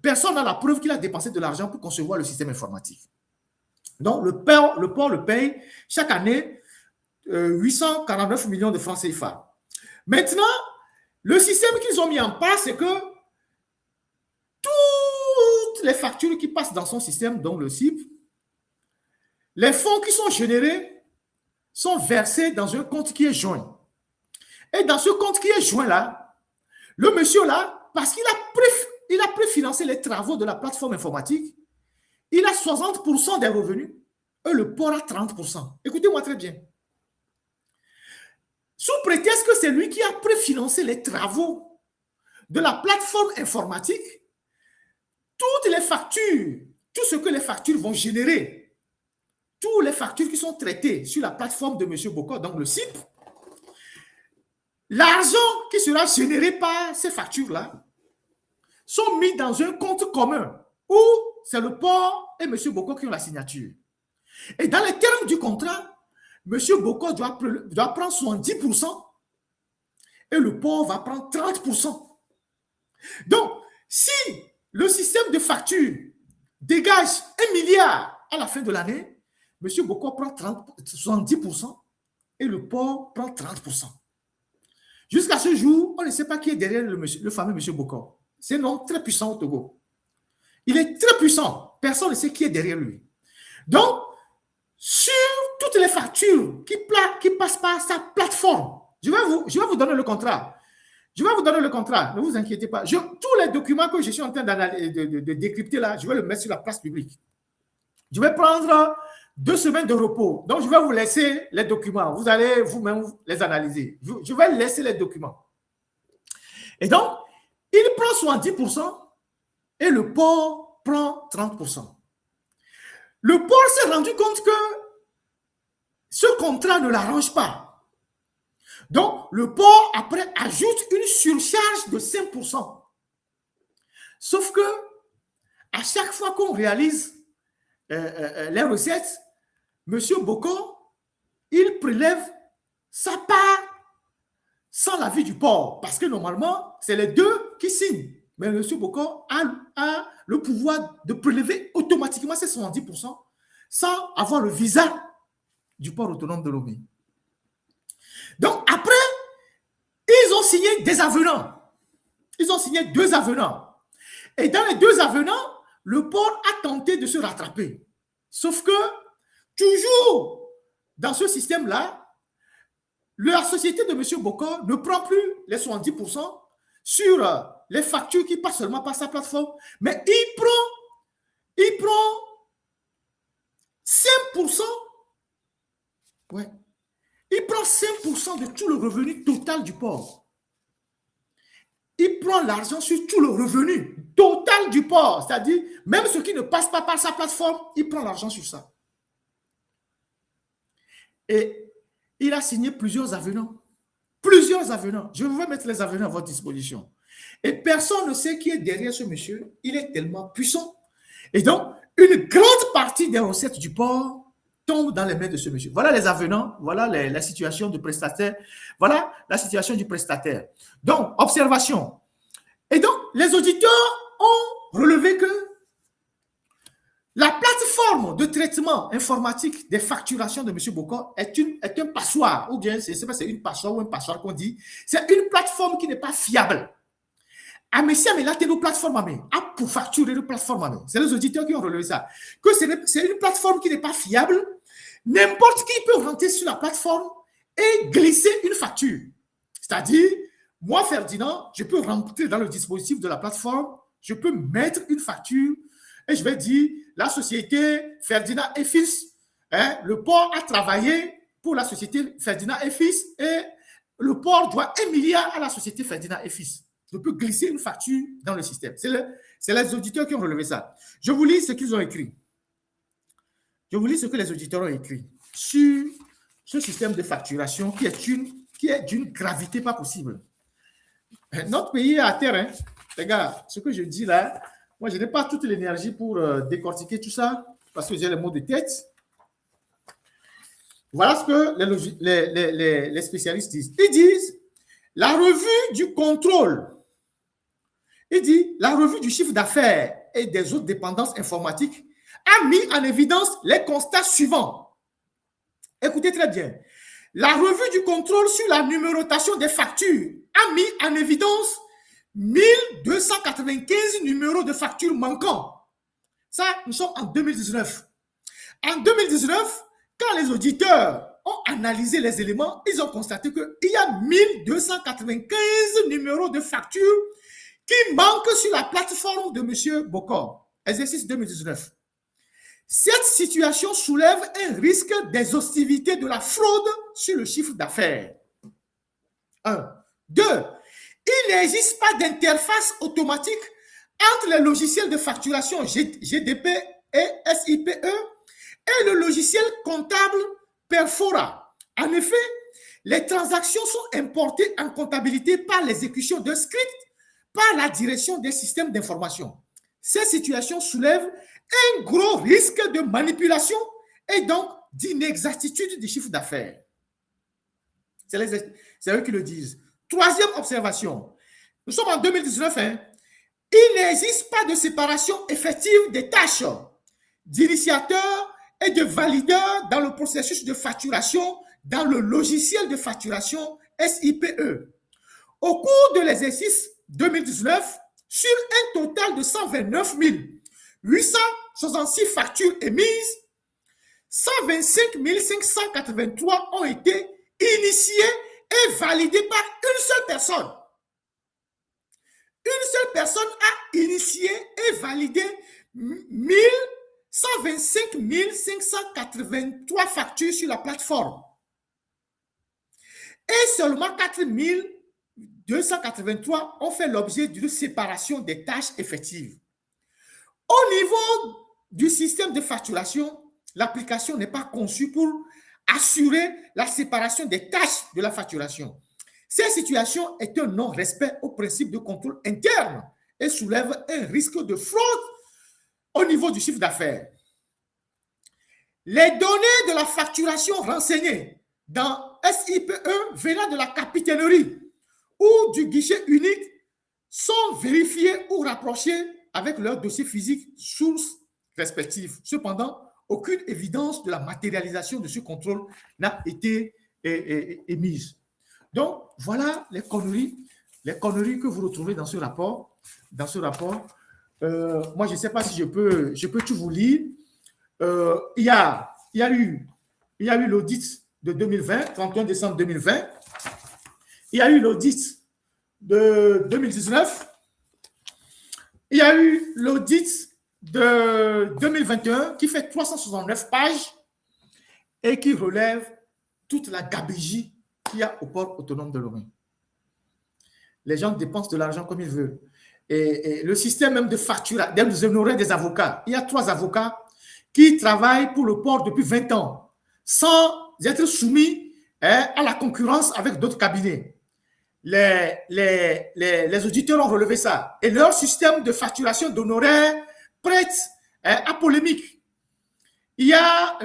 personne n'a la preuve qu'il a dépensé de l'argent pour concevoir le système informatique. Donc, le port le paye chaque année 849 millions de francs CFA. Maintenant, le système qu'ils ont mis en place, c'est que toutes les factures qui passent dans son système, dont le CIP, les fonds qui sont générés sont versés dans un compte qui est joint. Et dans ce compte qui est joint là, le monsieur là, parce qu'il a préfinancé les travaux de la plateforme informatique, il a 60% des revenus et le port a 30%. Écoutez-moi très bien. Sous prétexte que c'est lui qui a préfinancé les travaux de la plateforme informatique, toutes les factures, tout ce que les factures vont générer, toutes les factures qui sont traitées sur la plateforme de M. Bokor, donc le CIP, l'argent qui sera généré par ces factures-là sont mis dans un compte commun où c'est le port et M. Bokor qui ont la signature. Et dans les termes du contrat, M. Bokor doit prendre 70% et le port va prendre 30%. Donc, si le système de facture dégage 1 milliard à la fin de l'année, M. Bokor prend 70% et le port prend 30%. Jusqu'à ce jour, on ne sait pas qui est derrière le fameux M. Bokor. C'est un homme très puissant au Togo. Il est très puissant. Personne ne sait qui est derrière lui. Donc, sur toutes les factures qui passent par sa plateforme, je vais vous donner le contrat. Je vais vous donner le contrat, ne vous inquiétez pas. Tous les documents que je suis en train de décrypter là, je vais le mettre sur la place publique. Je vais prendre 2 semaines de repos. Donc, je vais vous laisser les documents. Vous allez vous-même les analyser. Je vais laisser les documents. Et donc, il prend 70% et le port prend 30%. Le port s'est rendu compte que ce contrat ne l'arrange pas. Donc, le port, après, ajoute une surcharge de 5%. Sauf que, à chaque fois qu'on réalise les recettes, M. Bokor, il prélève sa part sans l'avis du port. Parce que normalement, c'est les deux qui signent. Mais M. Bokor a le pouvoir de prélever automatiquement ces 70% sans avoir le visa du port autonome de Lomé. Donc, après, ils ont signé des avenants. Ils ont signé 2 avenants. Et dans les 2 avenants, le port a tenté de se rattraper. Sauf que, toujours dans ce système-là, la société de M. Bokor ne prend plus les 70% sur les factures qui passent seulement par sa plateforme, mais il prend 5%. Ouais. Il prend 5% de tout le revenu total du port. Il prend l'argent sur tout le revenu total du port. C'est-à-dire, même ce qui ne passe pas par sa plateforme, il prend l'argent sur ça. Et il a signé plusieurs avenants. Plusieurs avenants. Je vais mettre les avenants à votre disposition. Et personne ne sait qui est derrière ce monsieur. Il est tellement puissant. Et donc, une grande partie des recettes du port tombe dans les mains de ce monsieur. Voilà les avenants, voilà la situation du prestataire. Voilà la situation du prestataire. Donc, observation. Et donc, les auditeurs ont relevé que la plateforme de traitement informatique des facturations de M. Bokor est un passoire, ou bien, c'est une passoire ou un passoire qu'on dit. C'est une plateforme qui n'est pas fiable. Amessia, mais là, tu as une plateforme pour facturer une plateforme. C'est les auditeurs qui ont relevé ça. Que c'est une plateforme qui n'est pas fiable. N'importe qui peut rentrer sur la plateforme et glisser une facture. C'est-à-dire, moi, Ferdinand, je peux rentrer dans le dispositif de la plateforme, je peux mettre une facture et je vais dire, la société Ferdinand et Fils, le port a travaillé pour la société Ferdinand et Fils et le port doit 1 milliard à la société Ferdinand et Fils. Je peux glisser une facture dans le système. C'est les auditeurs qui ont relevé ça. Je vous lis ce qu'ils ont écrit. Je vous lis ce que les auditeurs ont écrit sur ce système de facturation qui est d'une gravité pas possible. Notre pays est à terre. Hein. Les gars, ce que je dis là, moi, je n'ai pas toute l'énergie pour décortiquer tout ça parce que j'ai les mots de tête. Voilà ce que les spécialistes disent. Ils disent la revue du contrôle. Il dit la revue du chiffre d'affaires et des autres dépendances informatiques a mis en évidence les constats suivants. Écoutez très bien. La revue du contrôle sur la numérotation des factures a mis en évidence 1295 numéros de factures manquants. Ça, nous sommes en 2019. En 2019, quand les auditeurs ont analysé les éléments, ils ont constaté qu'il y a 1295 numéros de factures qui manquent sur la plateforme de M. Bokor. Exercice 2019. Cette situation soulève un risque d'exhaustivité de la fraude sur le chiffre d'affaires. 1. 2. Il n'existe pas d'interface automatique entre les logiciels de facturation GDP et SIPE et le logiciel comptable Perfora. En effet, les transactions sont importées en comptabilité par l'exécution d'un script par la direction des systèmes d'information. Ces situations soulèvent un gros risque de manipulation et donc d'inexactitude du chiffre d'affaires. C'est eux qui le disent. Troisième observation. Nous sommes en 2019. Il n'existe pas de séparation effective des tâches d'initiateur et de valideur dans le processus de facturation dans le logiciel de facturation SIPE. Au cours de l'exercice 2019, sur un total de 129 866 factures émises, 125 583 ont été initiées et validées par une seule personne. Une seule personne a initié et validé 125 583 factures sur la plateforme. Et seulement 4 283 ont fait l'objet d'une séparation des tâches effectives. Au niveau du système de facturation, l'application n'est pas conçue pour assurer la séparation des tâches de la facturation. Cette situation est un non-respect au principe de contrôle interne et soulève un risque de fraude au niveau du chiffre d'affaires. Les données de la facturation renseignées dans SIPE venant de la capitainerie ou du guichet unique sont vérifiées ou rapprochées avec leur dossier physique source respective. Cependant, aucune évidence de la matérialisation de ce contrôle n'a été émise. Donc, voilà les conneries que vous retrouvez dans ce rapport. Moi, je ne sais pas si je peux tout vous lire. Il y a eu l'audit de 2020, 31 décembre 2020. Il y a eu l'audit de 2019. Il y a eu l'audit de 2021 qui fait 369 pages et qui relève toute la gabegie qu'il y a au port autonome de Lomé. Les gens dépensent de l'argent comme ils veulent. Et le système même de facture, des honoraires des avocats. Il y a 3 avocats qui travaillent pour le port depuis 20 ans sans être soumis à la concurrence avec d'autres cabinets. Les auditeurs ont relevé ça. Et leur système de facturation d'honoraires prête à polémique. Il y a,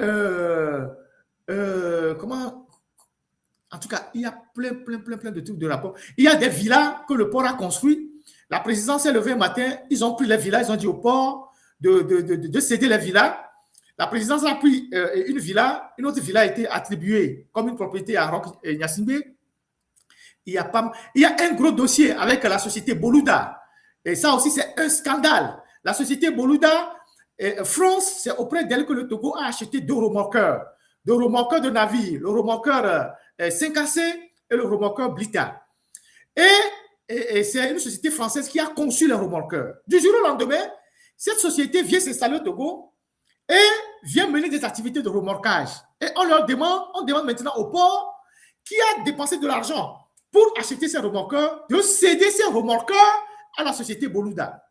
en tout cas, il y a plein de trucs de rapport. Il y a des villas que le port a construit. La présidence est levée un matin, ils ont pris les villas, ils ont dit au port de céder les villas. La présidence a pris une villa, une autre villa a été attribuée comme une propriété à Roch Gnassingbé. Il y a un gros dossier avec la société Boluda. Et ça aussi, c'est un scandale. La société Boluda, France, c'est auprès d'elle que le Togo a acheté deux remorqueurs de navire, le remorqueur 5AC et le remorqueur Blita. Et c'est une société française qui a conçu les remorqueurs. Du jour au lendemain, cette société vient s'installer au Togo et vient mener des activités de remorquage. Et on demande maintenant au port qui a dépensé de l'argent pour acheter ces remorqueurs, de céder ces remorqueurs à la société Boluda.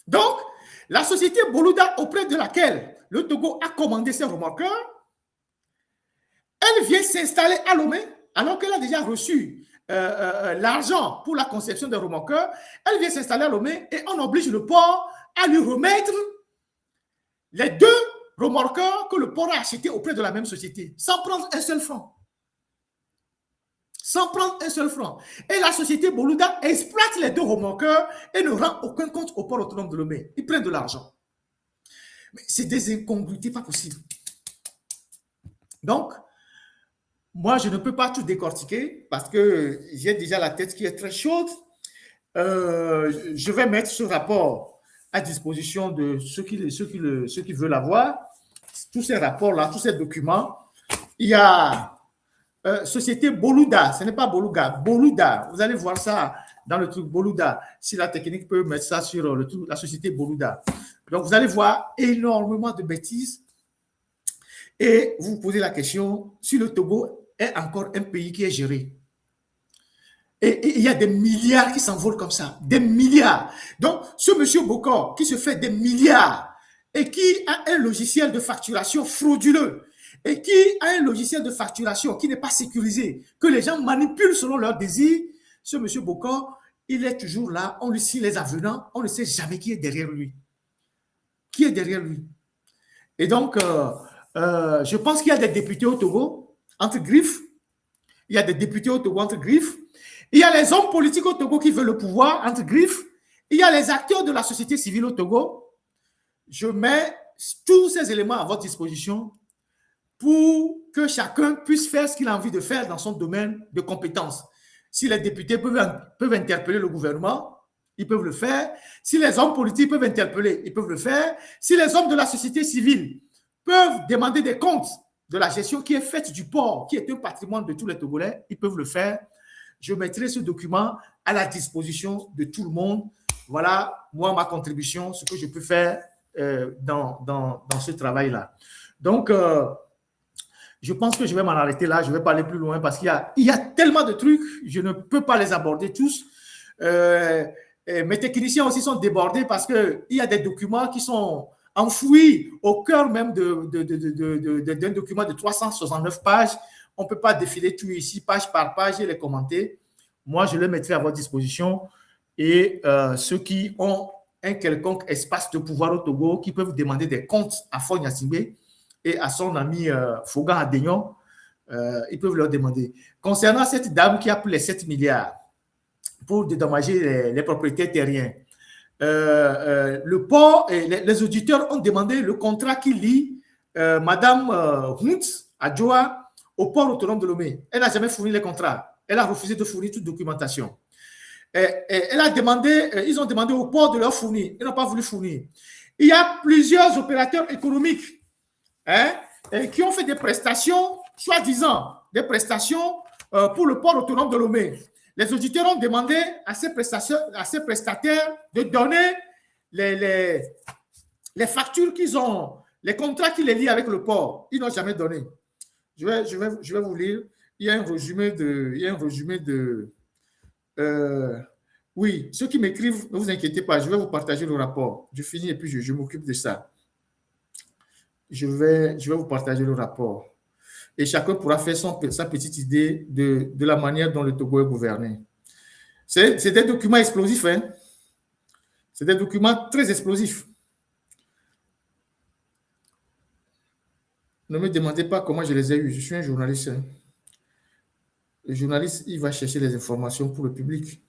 Donc, la société Boluda, auprès de laquelle le Togo a commandé ces remorqueurs, elle vient s'installer à Lomé, alors qu'elle a déjà reçu l'argent pour la conception des remorqueurs. Elle vient s'installer à Lomé et on oblige le port à lui remettre les deux remorqueurs que le port a achetés auprès de la même société, sans prendre un seul franc. Sans prendre un seul franc. Et la société Boluda exploite les deux remorqueurs et ne rend aucun compte au port autonome de Lomé. Ils prennent de l'argent. Mais c'est des incongruités pas possibles. Donc, moi, je ne peux pas tout décortiquer parce que j'ai déjà la tête qui est très chaude. Je vais mettre ce rapport à disposition de ceux qui veulent avoir. Tous ces rapports-là, tous ces documents. Il y a société Boluda, ce n'est pas Boluga, Boluda. Vous allez voir ça dans le truc Boluda. Si la technique peut mettre ça sur le truc, la société Boluda. Donc, vous allez voir énormément de bêtises. Et vous vous posez la question si le Togo est encore un pays qui est géré. Et il y a des milliards qui s'envolent comme ça. Des milliards. Donc, ce monsieur Bokor qui se fait des milliards et qui a un logiciel de facturation frauduleux et qui a un logiciel de facturation qui n'est pas sécurisé, que les gens manipulent selon leurs désirs, ce monsieur Bokor, il est toujours là, on lui signe les avenants, on ne sait jamais qui est derrière lui. Qui est derrière lui. Et donc, je pense qu'il y a des députés au Togo, entre griffes. Il y a des députés au Togo, entre griffes. Il y a les hommes politiques au Togo qui veulent le pouvoir, entre griffes. Il y a les acteurs de la société civile au Togo. Je mets tous ces éléments à votre disposition pour que chacun puisse faire ce qu'il a envie de faire dans son domaine de compétences. Si les députés peuvent interpeller le gouvernement, ils peuvent le faire. Si les hommes politiques peuvent interpeller, ils peuvent le faire. Si les hommes de la société civile peuvent demander des comptes de la gestion qui est faite du port, qui est un patrimoine de tous les Togolais, ils peuvent le faire. Je mettrai ce document à la disposition de tout le monde. Voilà, moi, ma contribution, ce que je peux faire dans ce travail-là. Donc, je pense que je vais m'en arrêter là. Je ne vais pas aller plus loin parce qu'il y a tellement de trucs, je ne peux pas les aborder tous. Mes techniciens aussi sont débordés parce qu'il y a des documents qui sont enfouis au cœur même d'un document de 369 pages. On ne peut pas défiler tout ici, page par page, et les commenter. Moi, je les mettrai à votre disposition. Et ceux qui ont un quelconque espace de pouvoir au Togo, qui peuvent demander des comptes à Faure Gnassingbé et à son ami Foga Adénion, ils peuvent leur demander. Concernant cette dame qui a pris les 7 milliards pour dédommager les propriétaires terriens, le port et les auditeurs ont demandé le contrat qui lie Madame Hunt Adjoa au port autonome de Lomé. Elle n'a jamais fourni les contrats. Elle a refusé de fournir toute documentation. Elle a demandé, ils ont demandé au port de leur fournir. Ils n'ont pas voulu fournir. Il y a plusieurs opérateurs économiques qui ont fait des prestations, soi-disant, des prestations pour le port autonome de Lomé. Les auditeurs ont demandé à ces prestataires de donner les factures qu'ils ont, les contrats qui les lient avec le port. Ils n'ont jamais donné. Je vais vous lire. Il y a un résumé de oui, ceux qui m'écrivent, ne vous inquiétez pas, je vais vous partager le rapport. Je finis et puis je m'occupe de ça. Je vais vous partager le rapport. et chacun pourra faire sa petite idée de la manière dont le Togo est gouverné. C'est des documents explosifs, hein? C'est des documents très explosifs. Ne me demandez pas comment je les ai eus. Je suis un journaliste. Hein. Le journaliste, il va chercher les informations pour le public.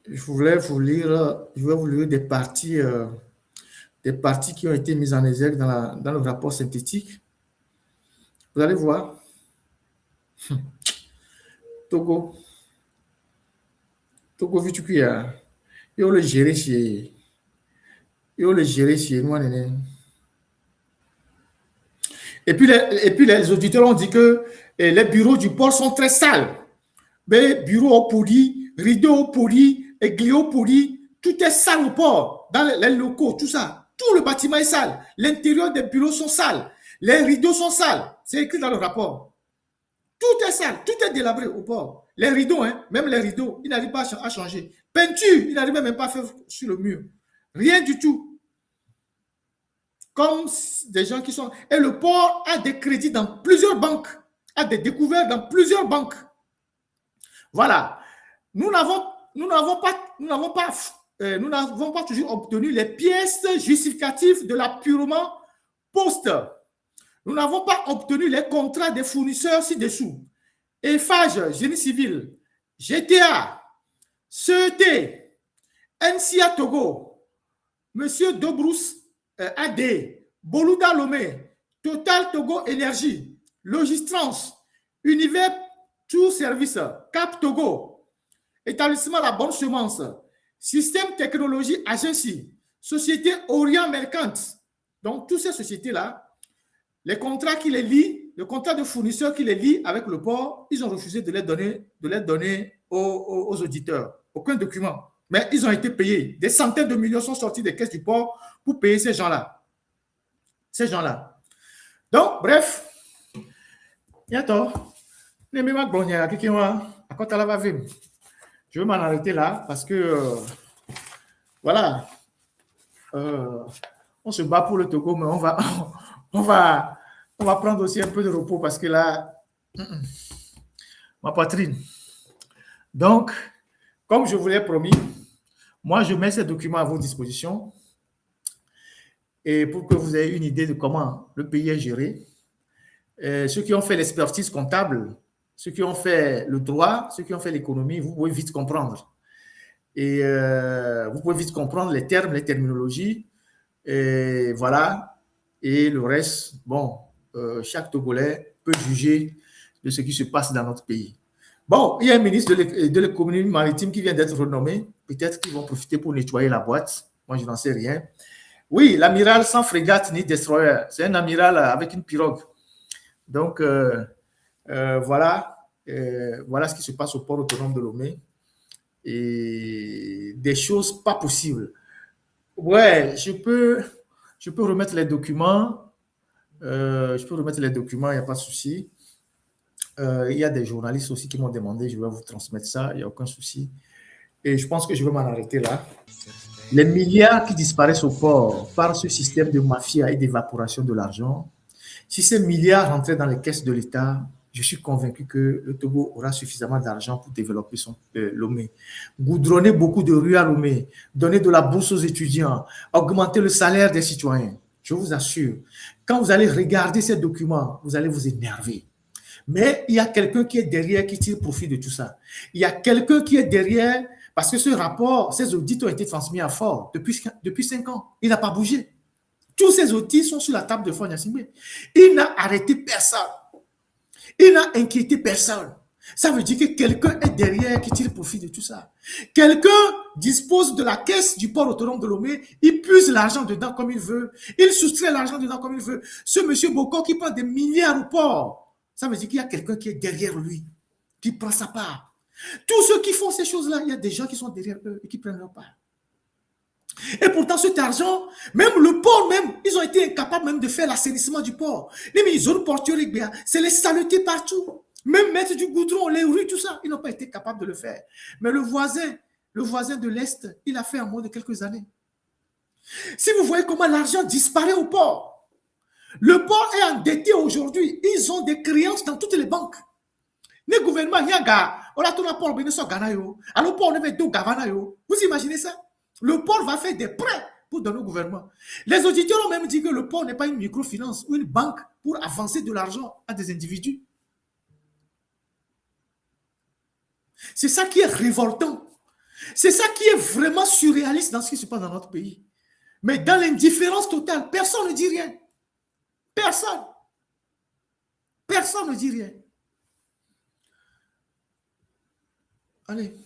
Je voulais vous lire des parties qui ont été mises en exergue dans le rapport synthétique. Vous allez voir. Togo. Togo, vu qu'il y a. Il faut le gérer chez. Il faut le gérer chez nous. Et puis les auditeurs ont dit que les bureaux du port sont très sales. Mais bureaux pourris, rideaux pourris, aiguilles pourris, tout est sale au port, dans les locaux, tout ça. Tout le bâtiment est sale. L'intérieur des bureaux sont sales. Les rideaux sont sales. C'est écrit dans le rapport. Tout est sale, tout est délabré au port. Les rideaux, hein, même les rideaux, ils n'arrivent pas à changer. Peinture, ils n'arrivent même pas à faire sur le mur. Rien du tout. Comme des gens qui sont... Et le port a des crédits dans plusieurs banques, a des découvertes dans plusieurs banques. Voilà. Nous n'avons pas toujours obtenu les pièces justificatives de l'appurement poste. Nous n'avons pas obtenu les contrats des fournisseurs ci-dessous. Eiffage, Génie civil, GTA, CET, NCA Togo, Monsieur Dobrous AD, Boluda Lomé, Total Togo Énergie, Logistrans, Univers Tout Service, Cap Togo, Établissement La Bonne Semence, Système Technologie Agency, Société Orient Mercante. Donc, toutes ces sociétés-là, les contrats qui les lient, le contrat de fournisseur qui les lie avec le port, ils ont refusé de les donner aux auditeurs. Aucun document. Mais ils ont été payés. Des centaines de millions sont sortis des caisses du port pour payer ces gens-là. Ces gens-là. Donc, bref, il y a tort. Je vais m'en arrêter là parce que, voilà, on se bat pour le Togo, mais on va prendre aussi un peu de repos parce que là, ma poitrine. Donc, comme je vous l'ai promis, moi, je mets ces documents à votre disposition et pour que vous ayez une idée de comment le pays est géré. Ceux qui ont fait l'expertise comptable, ceux qui ont fait le droit, ceux qui ont fait l'économie, vous pouvez vite comprendre. Et vous pouvez vite comprendre les termes, les terminologies. Et voilà. Et le reste, bon, chaque Togolais peut juger de ce qui se passe dans notre pays. Bon, il y a un ministre de l'économie maritime qui vient d'être renommé. Peut-être qu'ils vont profiter pour nettoyer la boîte. Moi, je n'en sais rien. Oui, l'amiral sans frégate ni destroyer. C'est un amiral avec une pirogue. Donc, voilà ce qui se passe au port autonome de Lomé. Et des choses pas possibles. Ouais, je peux remettre les documents. Il n'y a pas de souci. Il y a des journalistes aussi qui m'ont demandé, je vais vous transmettre ça, il n'y a aucun souci. Et je pense que je vais m'en arrêter là. Les milliards qui disparaissent au port par ce système de mafia et d'évaporation de l'argent, si ces milliards rentraient dans les caisses de l'État, je suis convaincu que le Togo aura suffisamment d'argent pour développer Lomé. Goudronner beaucoup de rues à Lomé, donner de la bourse aux étudiants, augmenter le salaire des citoyens. Je vous assure, quand vous allez regarder ces documents, vous allez vous énerver. Mais il y a quelqu'un qui est derrière qui tire profit de tout ça. Il y a quelqu'un qui est derrière, parce que ce rapport, ces audits ont été transmis à Ford depuis 5 ans. Il n'a pas bougé. Tous ces outils sont sur la table de Ford Gnassingbé. Il n'a arrêté personne. Il n'a inquiété personne. Ça veut dire que quelqu'un est derrière qui tire profit de tout ça. Quelqu'un dispose de la caisse du port autonome de Lomé, il puise l'argent dedans comme il veut, il soustrait l'argent dedans comme il veut. Ce monsieur Boko qui prend des milliards au port, ça veut dire qu'il y a quelqu'un qui est derrière lui, qui prend sa part. Tous ceux qui font ces choses-là, il y a des gens qui sont derrière eux et qui prennent leur part. Et pourtant, cet argent, même le port, ils ont été incapables même de faire l'assainissement du port. Les zones portuaires, c'est les saletés partout. Même mettre du goudron, les rues, tout ça, ils n'ont pas été capables de le faire. Mais le voisin de l'Est, il a fait en moins de quelques années. Si vous voyez comment l'argent disparaît au port, le port est endetté aujourd'hui. Ils ont des créances dans toutes les banques. Le gouvernement, il y a on a tout le port, alors port, on avait deux gavana. Vous imaginez ça? Le port va faire des prêts pour donner au gouvernement. Les auditeurs ont même dit que le port n'est pas une microfinance ou une banque pour avancer de l'argent à des individus. C'est ça qui est révoltant. C'est ça qui est vraiment surréaliste dans ce qui se passe dans notre pays. Mais dans l'indifférence totale, personne ne dit rien. Personne. Personne ne dit rien. Allez.